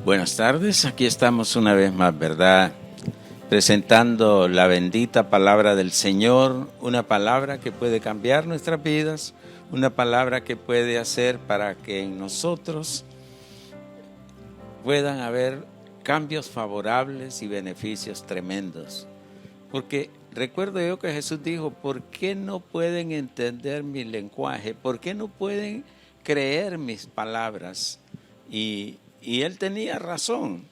Buenas tardes, aquí estamos una vez más, ¿verdad? Presentando la bendita palabra del Señor, una palabra que puede cambiar nuestras vidas, una palabra que puede hacer para que en nosotros puedan haber cambios favorables y beneficios tremendos. Porque recuerdo yo que Jesús dijo, ¿por qué no pueden entender mi lenguaje? ¿Por qué no pueden creer mis palabras? Y él tenía razón.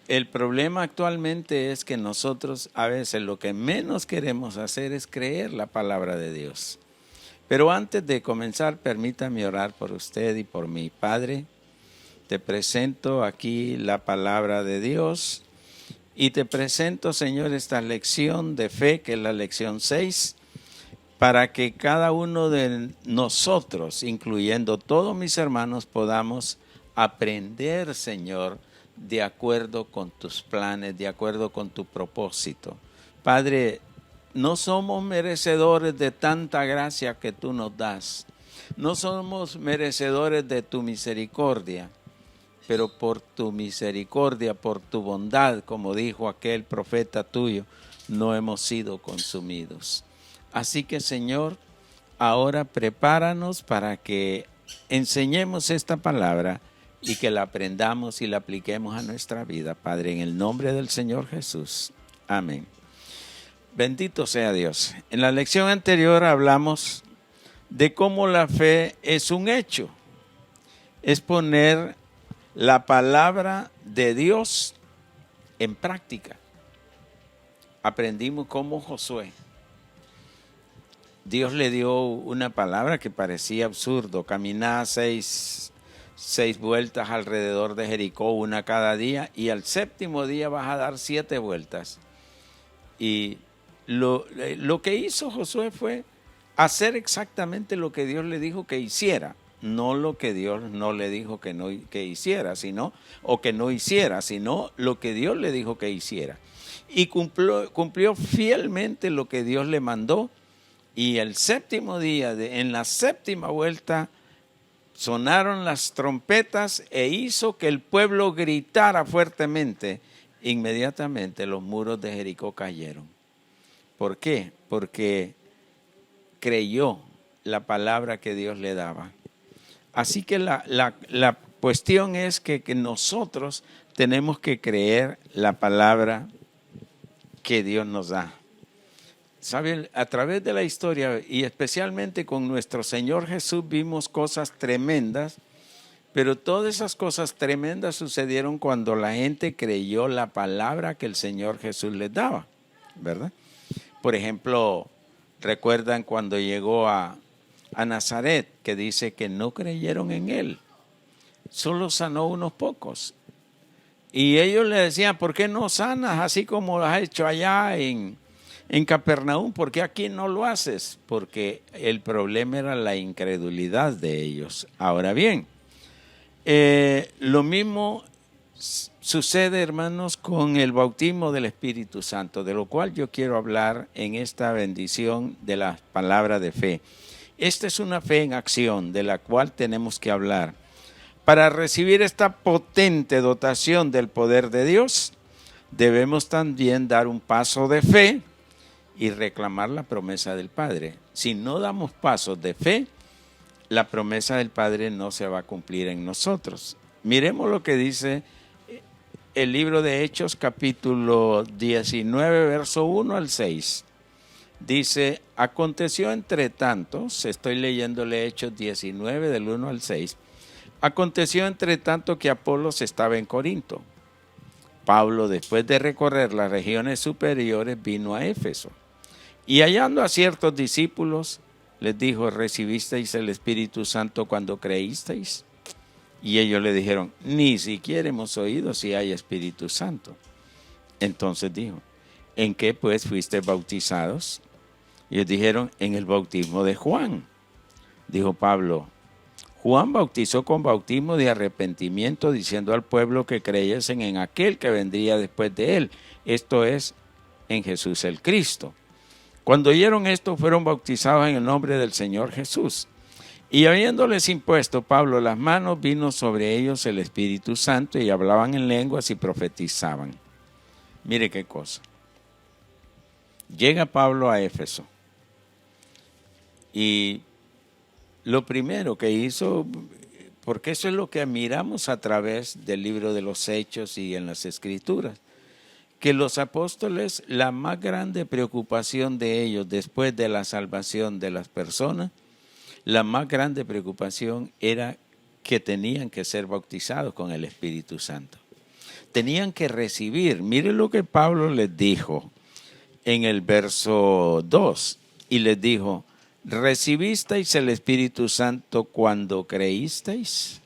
El problema actualmente es que nosotros a veces lo que menos queremos hacer es creer la palabra de Dios. Pero antes de comenzar, permítame orar por usted y por mi Padre. Te presento aquí la palabra de Dios y te presento, Señor, esta lección de fe, que es la lección 6, para que cada uno de nosotros, incluyendo todos mis hermanos, podamos aprender, Señor, de acuerdo con tus planes, de acuerdo con tu propósito. Padre, no somos merecedores de tanta gracia que tú nos das. No somos merecedores de tu misericordia, pero por tu misericordia, por tu bondad, como dijo aquel profeta tuyo, no hemos sido consumidos. Así que, Señor, ahora prepáranos para que enseñemos esta palabra y que la aprendamos y la apliquemos a nuestra vida, Padre, en el nombre del Señor Jesús. Amén. Bendito sea Dios. En la lección anterior hablamos de cómo la fe es un hecho. Es poner la palabra de Dios en práctica. Aprendimos cómo Josué, Dios le dio una palabra que parecía absurdo, caminar seis vueltas alrededor de Jericó, una cada día, y al séptimo día vas a dar 7 vueltas. Y lo que hizo Josué fue hacer exactamente lo que Dios le dijo que hiciera, no lo que Dios no le dijo que hiciera, sino lo que Dios le dijo que hiciera. Y cumplió fielmente lo que Dios le mandó. Y el séptimo día, en la séptima vuelta, sonaron las trompetas e hizo que el pueblo gritara fuertemente. Inmediatamente los muros de Jericó cayeron. ¿Por qué? Porque creyó la palabra que Dios le daba. Así que la cuestión es que nosotros tenemos que creer la palabra que Dios nos da. ¿Saben? A través de la historia y especialmente con nuestro Señor Jesús vimos cosas tremendas, pero todas esas cosas tremendas sucedieron cuando la gente creyó la palabra que el Señor Jesús les daba, ¿verdad? Por ejemplo, recuerdan cuando llegó a Nazaret, que dice que no creyeron en él, solo sanó unos pocos. Y ellos le decían, ¿por qué no sanas así como lo has hecho allá en Capernaum? ¿Por qué aquí no lo haces? Porque el problema era la incredulidad de ellos. Ahora bien, lo mismo sucede, hermanos, con el bautismo del Espíritu Santo, de lo cual yo quiero hablar en esta bendición de la palabra de fe. Esta es una fe en acción de la cual tenemos que hablar. Para recibir esta potente dotación del poder de Dios, debemos también dar un paso de fe y reclamar la promesa del Padre. Si no damos pasos de fe, la promesa del Padre no se va a cumplir en nosotros. Miremos lo que dice el libro de Hechos, capítulo 19, verso 1 al 6. Dice, aconteció entre tanto, estoy leyéndole Hechos 19 del 1 al 6, aconteció entre tanto que Apolos estaba en Corinto. Pablo, después de recorrer las regiones superiores, vino a Éfeso. Y hallando a ciertos discípulos, les dijo, ¿recibisteis el Espíritu Santo cuando creísteis? Y ellos le dijeron, ni siquiera hemos oído si hay Espíritu Santo. Entonces dijo, ¿en qué pues fuisteis bautizados? Y ellos dijeron, en el bautismo de Juan. Dijo Pablo, Juan bautizó con bautismo de arrepentimiento, diciendo al pueblo que creyesen en aquel que vendría después de él, esto es, en Jesús el Cristo. Cuando oyeron esto, fueron bautizados en el nombre del Señor Jesús. Y habiéndoles impuesto Pablo las manos, vino sobre ellos el Espíritu Santo y hablaban en lenguas y profetizaban. Mire qué cosa. Llega Pablo a Éfeso y lo primero que hizo, porque eso es lo que admiramos a través del libro de los Hechos y en las Escrituras, que los apóstoles, la más grande preocupación de ellos después de la salvación de las personas, la más grande preocupación era que tenían que ser bautizados con el Espíritu Santo. Tenían que recibir, mire lo que Pablo les dijo en el verso 2, y les dijo, ¿recibisteis el Espíritu Santo cuando creísteis?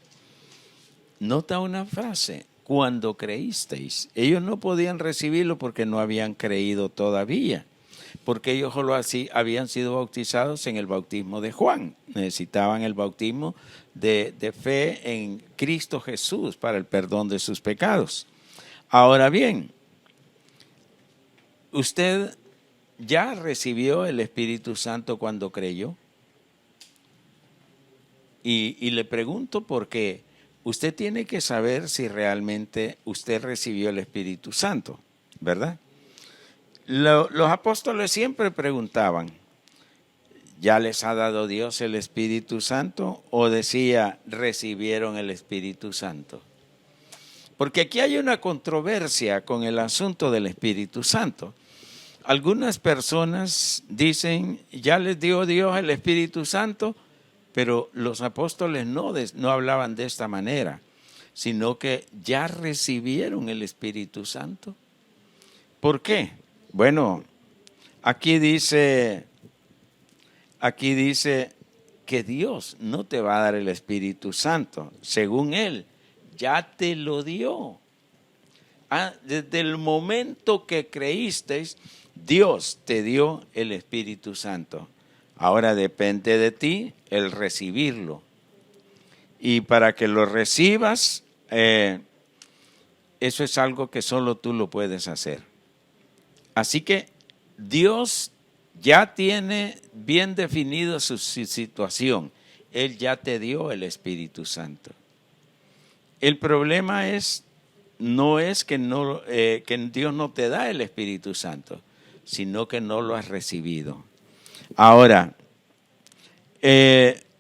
Nota una frase, cuando creísteis. Ellos no podían recibirlo porque no habían creído todavía, porque ellos solo así habían sido bautizados en el bautismo de Juan. Necesitaban el bautismo de fe en Cristo Jesús para el perdón de sus pecados. Ahora bien, ¿usted ya recibió el Espíritu Santo cuando creyó? Y le pregunto porque usted tiene que saber si realmente usted recibió el Espíritu Santo, ¿verdad? Los apóstoles siempre preguntaban, ¿ya les ha dado Dios el Espíritu Santo? O decía, ¿recibieron el Espíritu Santo? Porque aquí hay una controversia con el asunto del Espíritu Santo. Algunas personas dicen, ya les dio Dios el Espíritu Santo, pero los apóstoles no hablaban de esta manera, sino que ya recibieron el Espíritu Santo. ¿Por qué? Bueno, aquí dice que Dios no te va a dar el Espíritu Santo. Según Él, ya te lo dio. Desde el momento que creísteis, Dios te dio el Espíritu Santo. Ahora depende de ti el recibirlo. Y para que lo recibas, eso es algo que solo tú lo puedes hacer. Así que Dios ya tiene bien definido su situación. Él ya te dio el Espíritu Santo. El problema no es que Dios no te da el Espíritu Santo, sino que no lo has recibido. Ahora,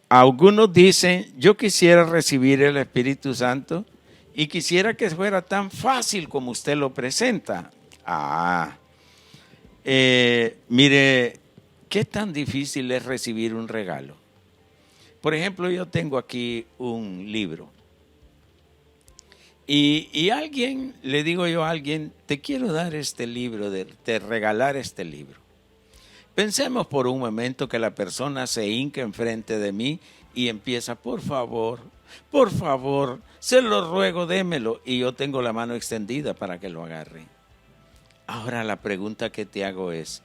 algunos dicen, yo quisiera recibir el Espíritu Santo y quisiera que fuera tan fácil como usted lo presenta. Mire, ¿qué tan difícil es recibir un regalo? Por ejemplo, yo tengo aquí un libro. Y alguien, le digo yo a alguien, te quiero dar este libro, te regalar este libro. Pensemos por un momento que la persona se hinca enfrente de mí y empieza, por favor, se lo ruego, démelo. Y yo tengo la mano extendida para que lo agarre. Ahora la pregunta que te hago es,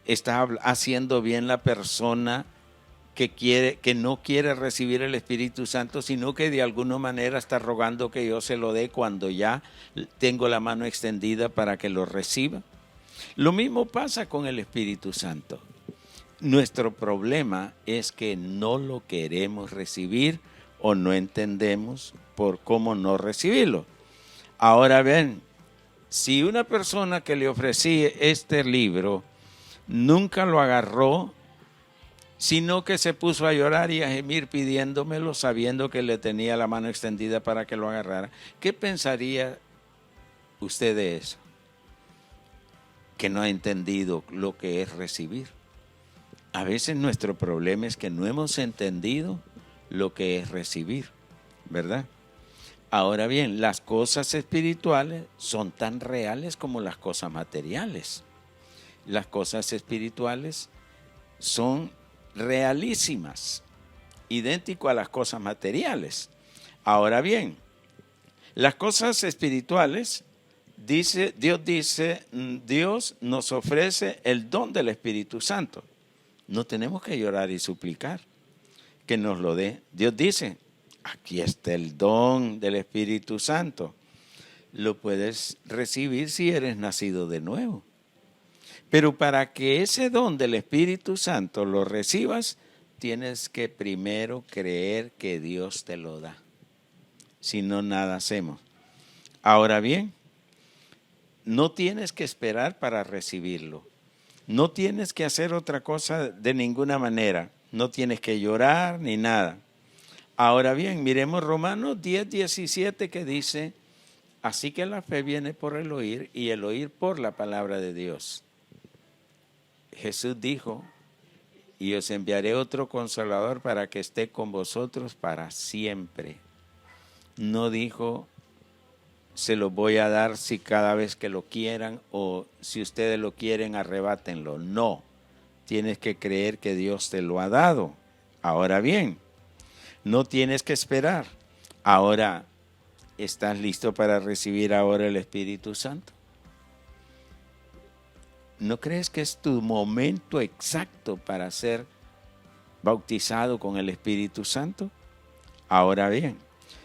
¿está haciendo bien la persona que no quiere recibir el Espíritu Santo, sino que de alguna manera está rogando que yo se lo dé cuando ya tengo la mano extendida para que lo reciba? Lo mismo pasa con el Espíritu Santo. Nuestro problema es que no lo queremos recibir o no entendemos por cómo no recibirlo. Ahora ven, si una persona que le ofrecí este libro nunca lo agarró, sino que se puso a llorar y a gemir pidiéndomelo, sabiendo que le tenía la mano extendida para que lo agarrara, ¿qué pensaría usted de eso? Que no ha entendido lo que es recibir. A veces nuestro problema es que no hemos entendido lo que es recibir, ¿verdad? Ahora bien, las cosas espirituales son tan reales como las cosas materiales. Las cosas espirituales son realísimas, idéntico a las cosas materiales. Ahora bien, las cosas espirituales, Dios nos ofrece el don del Espíritu Santo. No tenemos que llorar y suplicar que nos lo dé. Dios dice, aquí está el don del Espíritu Santo. Lo puedes recibir si eres nacido de nuevo. Pero para que ese don del Espíritu Santo lo recibas, tienes que primero creer que Dios te lo da. Si no, nada hacemos. Ahora bien, no tienes que esperar para recibirlo. No tienes que hacer otra cosa de ninguna manera. No tienes que llorar ni nada. Ahora bien, miremos Romanos 10:17 que dice, así que la fe viene por el oír y el oír por la palabra de Dios. Jesús dijo, y os enviaré otro consolador para que esté con vosotros para siempre. No dijo, se los voy a dar si cada vez que lo quieran o si ustedes lo quieren, arrebátenlo. No, tienes que creer que Dios te lo ha dado. Ahora bien, no tienes que esperar. Ahora, ¿estás listo para recibir ahora el Espíritu Santo? ¿No crees que es tu momento exacto para ser bautizado con el Espíritu Santo? Ahora bien,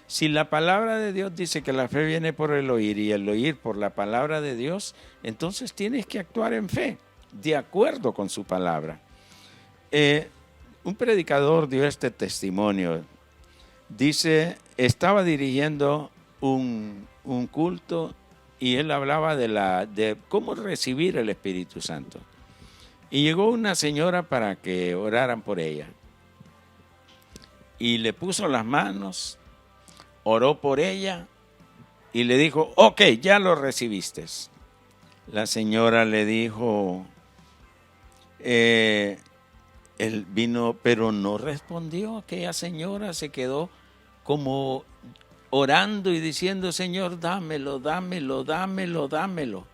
si la palabra de Dios dice que la fe viene por el oír y el oír por la palabra de Dios, entonces tienes que actuar en fe, de acuerdo con su palabra. Un predicador dio este testimonio. Dice, estaba dirigiendo un culto y él hablaba de cómo recibir el Espíritu Santo. Y llegó una señora para que oraran por ella. Y le puso las manos, oró por ella y le dijo, ok, ya lo recibiste. La señora le dijo, él vino, pero no respondió. Aquella señora se quedó como orando y diciendo, Señor, dámelo, dámelo, dámelo, dámelo.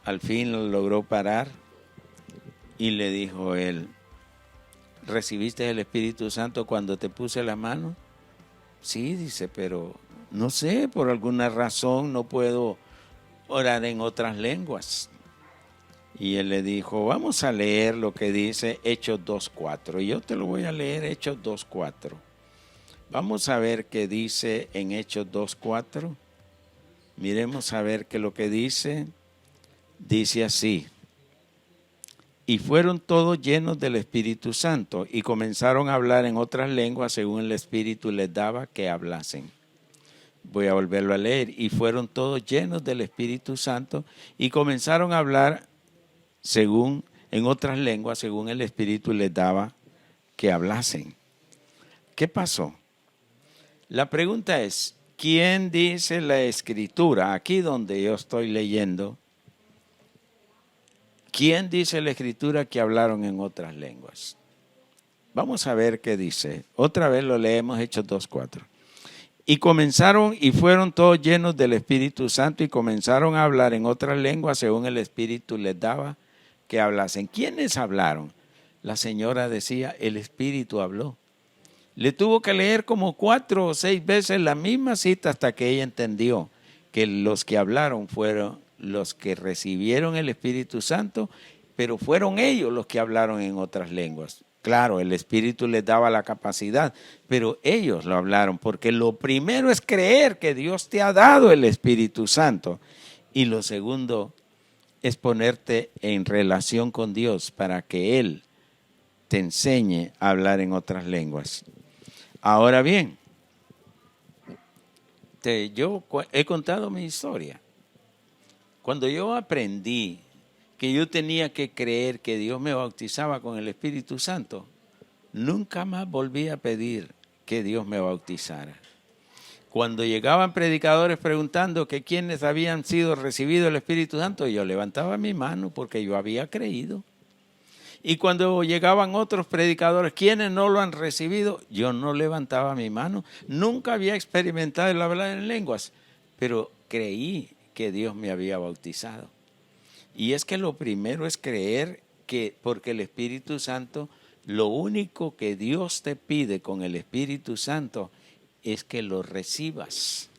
Al fin lo logró parar y le dijo él, ¿recibiste el Espíritu Santo cuando te puse la mano? Sí, dice, pero no sé, por alguna razón no puedo orar en otras lenguas. Y él le dijo, vamos a leer lo que dice Hechos 2:4. Y yo te lo voy a leer, Hechos 2:4. Vamos a ver qué dice en Hechos 2:4. Miremos a ver qué lo que dice. Dice así. Y fueron todos llenos del Espíritu Santo y comenzaron a hablar en otras lenguas según el Espíritu les daba que hablasen. Voy a volverlo a leer. Y fueron todos llenos del Espíritu Santo y comenzaron a hablar en otras lenguas según el Espíritu les daba que hablasen. ¿Qué pasó? La pregunta es, ¿quién dice la Escritura? Aquí donde yo estoy leyendo, ¿quién dice la Escritura que hablaron en otras lenguas? Vamos a ver qué dice. Otra vez lo leemos, Hechos 2:4. Y fueron todos llenos del Espíritu Santo y comenzaron a hablar en otras lenguas según el Espíritu les daba que hablasen. ¿Quiénes hablaron? La señora decía, el Espíritu habló. Le tuvo que leer como 4 o 6 veces la misma cita hasta que ella entendió que los que hablaron fueron los que recibieron el Espíritu Santo, pero fueron ellos los que hablaron en otras lenguas. Claro, el Espíritu les daba la capacidad, pero ellos lo hablaron, porque lo primero es creer que Dios te ha dado el Espíritu Santo. Y lo segundo es ponerte en relación con Dios para que Él te enseñe a hablar en otras lenguas. Ahora bien, yo he contado mi historia. Cuando yo aprendí que yo tenía que creer que Dios me bautizaba con el Espíritu Santo, nunca más volví a pedir que Dios me bautizara. Cuando llegaban predicadores preguntando que quiénes habían sido recibido el Espíritu Santo, yo levantaba mi mano porque yo había creído. Y cuando llegaban otros predicadores, ¿quiénes no lo han recibido? Yo no levantaba mi mano. Nunca había experimentado el hablar en lenguas, pero creí que Dios me había bautizado. Y es que lo primero es creer que, porque el Espíritu Santo, lo único que Dios te pide con el Espíritu Santo es que lo recibas,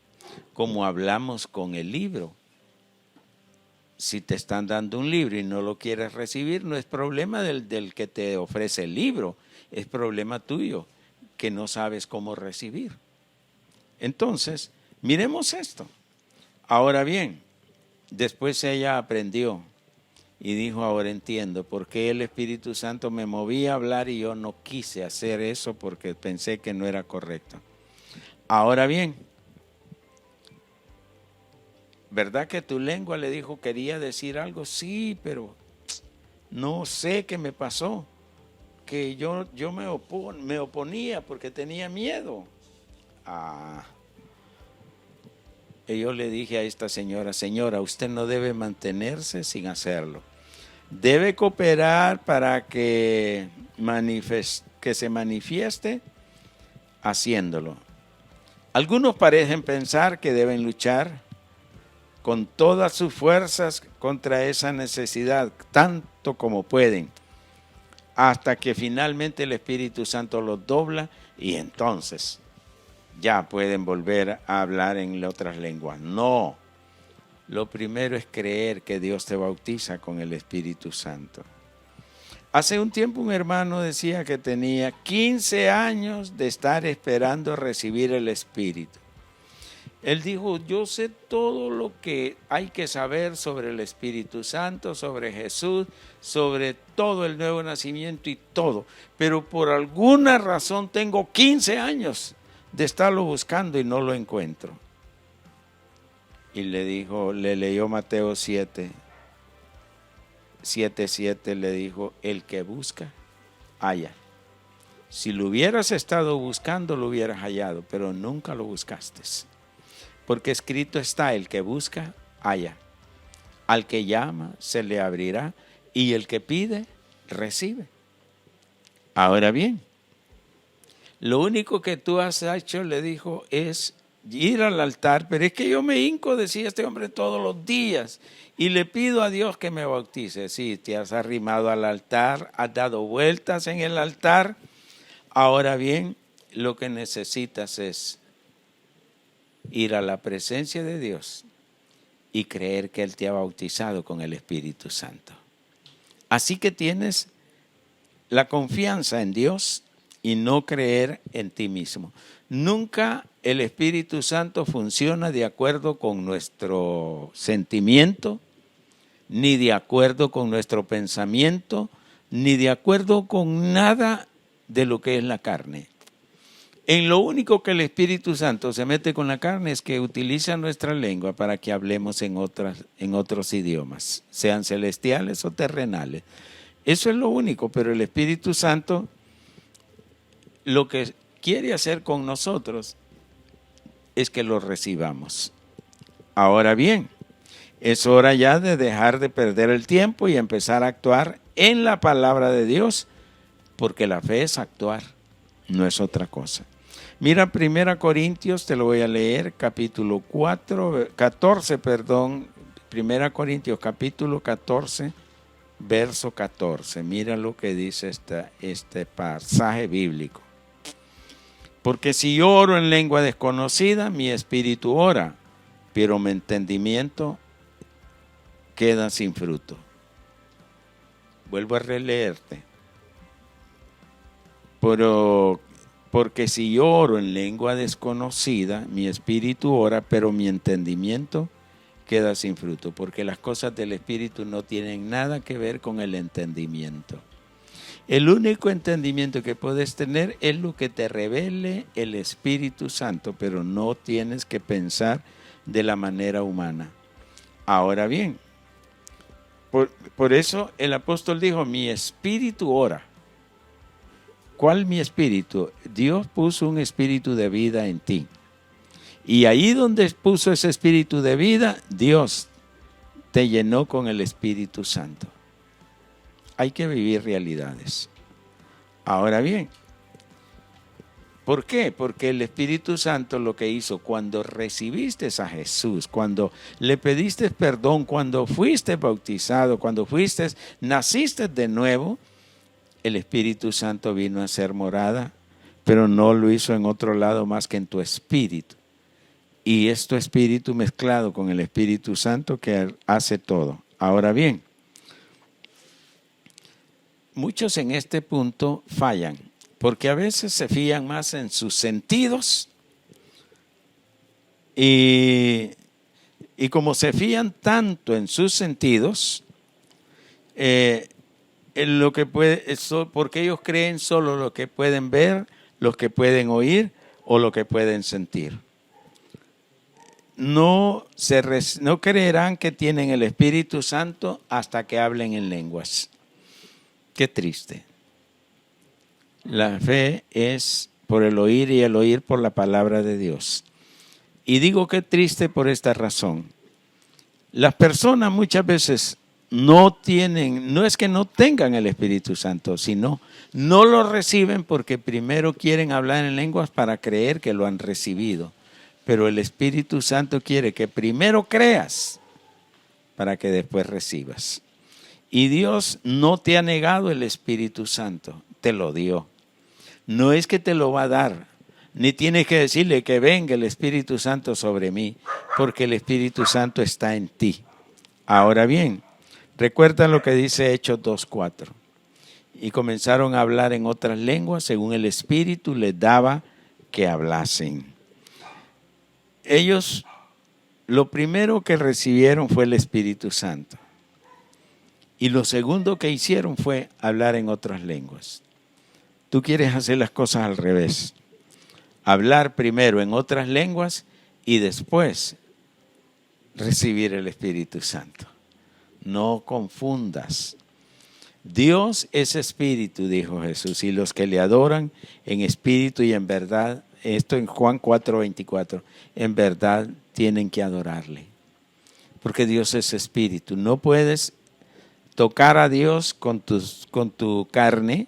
como hablamos con el libro. Si te están dando un libro y no lo quieres recibir, no es problema del que te ofrece el libro, es problema tuyo, que no sabes cómo recibir. Entonces, miremos esto. Ahora bien, después ella aprendió y dijo, ahora entiendo por qué el Espíritu Santo me movía a hablar y yo no quise hacer eso porque pensé que no era correcto. Ahora bien, ¿verdad que tu lengua le dijo quería decir algo? Sí, pero no sé qué me pasó, que yo me oponía porque tenía miedo. Y yo le dije a esta señora, usted no debe mantenerse sin hacerlo. Debe cooperar para que se manifieste haciéndolo. Algunos parecen pensar que deben luchar con todas sus fuerzas contra esa necesidad, tanto como pueden, hasta que finalmente el Espíritu Santo los dobla y entonces ya pueden volver a hablar en otras lenguas. No, lo primero es creer que Dios te bautiza con el Espíritu Santo. Hace un tiempo un hermano decía que tenía 15 años de estar esperando recibir el Espíritu. Él dijo, yo sé todo lo que hay que saber sobre el Espíritu Santo, sobre Jesús, sobre todo el nuevo nacimiento y todo, pero por alguna razón tengo 15 años de estarlo buscando y no lo encuentro. Y le dijo, le leyó Mateo 7:7, le dijo, el que busca, halla. Si lo hubieras estado buscando, lo hubieras hallado, pero nunca lo buscaste. Porque escrito está, el que busca, halla. Al que llama, se le abrirá, y el que pide, recibe. Ahora bien, lo único que tú has hecho, le dijo, es ir al altar, pero es que yo me hinco, decía este hombre, todos los días, y le pido a Dios que me bautice. Sí, te has arrimado al altar, has dado vueltas en el altar. Ahora bien, lo que necesitas es ir a la presencia de Dios y creer que Él te ha bautizado con el Espíritu Santo. Así que tienes la confianza en Dios y no creer en ti mismo. Nunca el Espíritu Santo funciona de acuerdo con nuestro sentimiento, ni de acuerdo con nuestro pensamiento, ni de acuerdo con nada de lo que es la carne. En lo único que el Espíritu Santo se mete con la carne es que utiliza nuestra lengua para que hablemos en otros idiomas, sean celestiales o terrenales. Eso es lo único, pero el Espíritu Santo lo que quiere hacer con nosotros es que lo recibamos. Ahora bien, es hora ya de dejar de perder el tiempo y empezar a actuar en la palabra de Dios, porque la fe es actuar, no es otra cosa. Mira 1 Corintios, te lo voy a leer, capítulo 14, 1 Corintios capítulo 14, verso 14. Mira lo que dice este pasaje bíblico. Porque si yo oro en lengua desconocida, mi espíritu ora, pero mi entendimiento queda sin fruto. Vuelvo a releerte. Porque si yo oro en lengua desconocida, mi espíritu ora, pero mi entendimiento queda sin fruto. Porque las cosas del espíritu no tienen nada que ver con el entendimiento. El único entendimiento que puedes tener es lo que te revele el Espíritu Santo, pero no tienes que pensar de la manera humana. Ahora bien, por eso el apóstol dijo, mi espíritu ora. ¿Cuál mi espíritu? Dios puso un espíritu de vida en ti. Y ahí donde puso ese espíritu de vida, Dios te llenó con el Espíritu Santo. Hay que vivir realidades. Ahora bien, ¿por qué? Porque el Espíritu Santo lo que hizo cuando recibiste a Jesús, cuando le pediste perdón, cuando fuiste bautizado, cuando naciste de nuevo, el Espíritu Santo vino a ser morada, pero no lo hizo en otro lado más que en tu espíritu. Y es tu espíritu mezclado con el Espíritu Santo que hace todo. Ahora bien, muchos en este punto fallan, porque a veces se fían más en sus sentidos y como se fían tanto en sus sentidos, lo que porque ellos creen solo lo que pueden ver, lo que pueden oír o lo que pueden sentir. No creerán que tienen el Espíritu Santo hasta que hablen en lenguas. Qué triste. La fe es por el oír y el oír por la palabra de Dios. Y digo que triste por esta razón. Las personas muchas veces no es que no tengan el Espíritu Santo, sino no lo reciben porque primero quieren hablar en lenguas para creer que lo han recibido. Pero el Espíritu Santo quiere que primero creas para que después recibas. Y Dios no te ha negado el Espíritu Santo, te lo dio. No es que te lo va a dar, ni tienes que decirle que venga el Espíritu Santo sobre mí, porque el Espíritu Santo está en ti. Ahora bien, recuerda lo que dice Hechos 2:4. Y comenzaron a hablar en otras lenguas según el Espíritu les daba que hablasen. Ellos, lo primero que recibieron fue el Espíritu Santo. Y lo segundo que hicieron fue hablar en otras lenguas. Tú quieres hacer las cosas al revés. Hablar primero en otras lenguas y después recibir el Espíritu Santo. No confundas. Dios es espíritu, dijo Jesús, y los que le adoran en espíritu y en verdad, esto en Juan 4:24, en verdad tienen que adorarle. Porque Dios es espíritu. No puedes tocar a Dios con tu carne,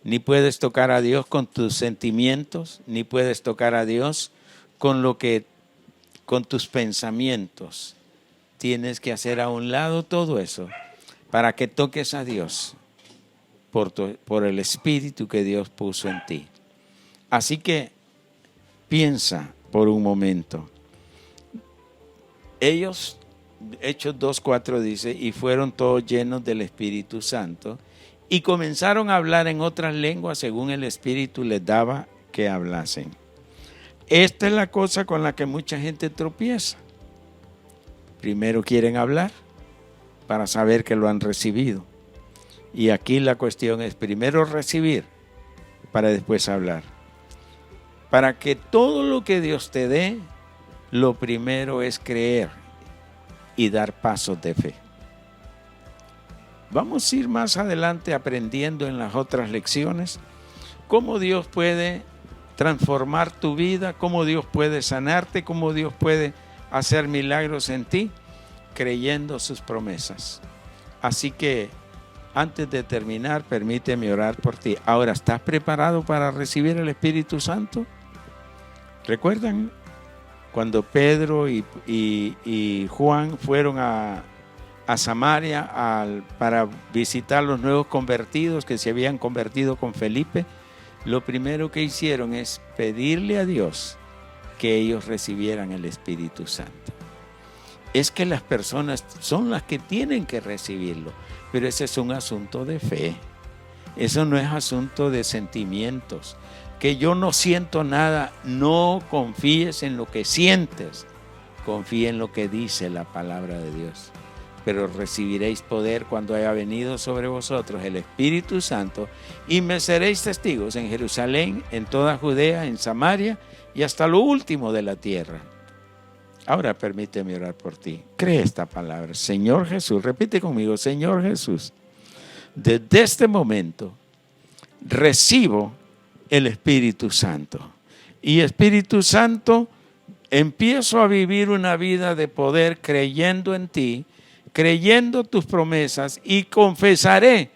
ni puedes tocar a Dios con tus sentimientos, ni puedes tocar a Dios con tus pensamientos. Tienes que hacer a un lado todo eso para que toques a Dios por el Espíritu que Dios puso en ti. Así que piensa por un momento. Ellos, Hechos 2:4 dice, y fueron todos llenos del Espíritu Santo y comenzaron a hablar en otras lenguas según el Espíritu les daba que hablasen. Esta es la cosa con la que mucha gente tropieza. Primero quieren hablar para saber que lo han recibido. Y aquí la cuestión es primero recibir para después hablar. Para que todo lo que Dios te dé, lo primero es creer y dar pasos de fe. Vamos a ir más adelante aprendiendo en las otras lecciones cómo Dios puede transformar tu vida, cómo Dios puede sanarte, cómo Dios puede hacer milagros en ti, creyendo sus promesas. Así que antes de terminar, permíteme orar por ti. Ahora, ¿estás preparado para recibir el Espíritu Santo? ¿Recuerdan cuando Pedro y Juan fueron a Samaria para visitar los nuevos convertidos que se habían convertido con Felipe? Lo primero que hicieron es pedirle a Dios que ellos recibieran el Espíritu Santo. Es que las personas son las que tienen que recibirlo, pero ese es un asunto de fe. Eso no es asunto de sentimientos. Que yo no siento nada, no confíes en lo que sientes, confía en lo que dice la palabra de Dios. Pero recibiréis poder cuando haya venido sobre vosotros el Espíritu Santo y me seréis testigos en Jerusalén, en toda Judea, en Samaria y hasta lo último de la tierra. Ahora permíteme orar por ti. Cree esta palabra. Señor Jesús, repite conmigo, Señor Jesús, desde este momento recibo el Espíritu Santo. Y Espíritu Santo, empiezo a vivir una vida de poder creyendo en ti, creyendo tus promesas y confesaré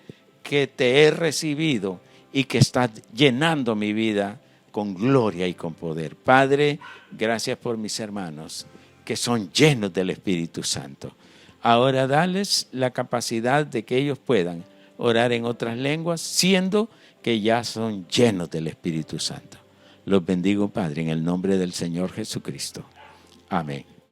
que te he recibido y que estás llenando mi vida con gloria y con poder. Padre, gracias por mis hermanos que son llenos del Espíritu Santo. Ahora dales la capacidad de que ellos puedan orar en otras lenguas, siendo que ya son llenos del Espíritu Santo. Los bendigo, Padre, en el nombre del Señor Jesucristo. Amén.